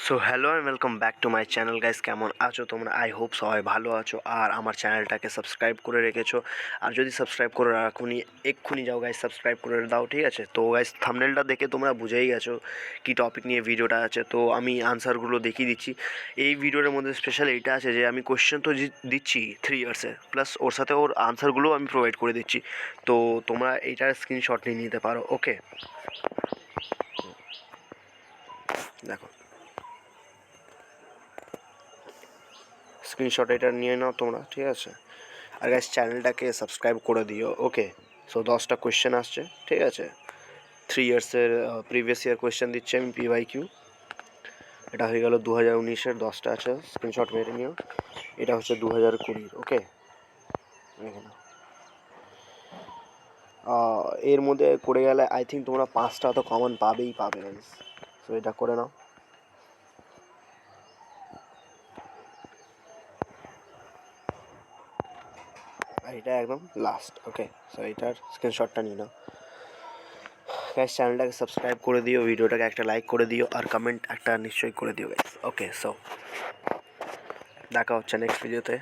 So hello and welcome back to my channel guys. কেমন আছো তোমরা? আই হোপ সবাই ভালো আছো আর আমার চ্যানেলটাকে সাবস্ক্রাইব করে রেখেছো। আর যদি সাবস্ক্রাইব করে রাখুনি এক্ষুনি যাও গাইস, সাবস্ক্রাইব করে দাও, ঠিক আছে? তো গাইস থাম্বনেলটা দেখে তোমরা বুঝেই গেছো কী টপিক নিয়ে ভিডিওটা আছে। তো আমি আনসারগুলো দেখিয়ে দিচ্ছি। এই ভিডিওর মধ্যে স্পেশাল এইটা আছে যে আমি কোয়েশ্চেন তো দিচ্ছি 3 ইয়ার্সের, প্লাস ওর সাথে ওর আনসারগুলোও আমি প্রোভাইড করে দিচ্ছি। তো তোমরা এইটার স্ক্রিনশট নিয়ে নিতে পারো। ওকে, দেখো স্ক্রিনশট এটা নিয়ে নাও তোমরা, ঠিক আছে? আর গাইস চ্যানেলটাকে সাবস্ক্রাইব করে দিও। ওকে, সো 10টা কোয়েশ্চেন আসছে, ঠিক আছে? 3 ইয়ার্সের প্রিভিয়াস ইয়ার কোয়েশ্চেন দিচ্ছি আমি, PYQ। এটা হয়ে গেল 2019-এর 10টা আছে, স্ক্রিনশট মেরে নিও। এটা হচ্ছে 2020-এর। ওকে, দেখে নাও। এর মধ্যে করে গেলে আই থিঙ্ক তোমরা 5টা তো কমন পাবে গাইস। সো এটা করে নাও। আর এটা একদম লাস্ট। ওকে, সো এটার স্ক্রিনশটটা নিয়ে নাও গাইস। চ্যানেলটাকে সাবস্ক্রাইব করে দিও, ভিডিওটাকে একটা লাইক করে দিও আর কমেন্ট একটা নিশ্চয়ই করে দিও গাইস। ওকে, সো দেখা হচ্ছে নেক্সট ভিডিওতে।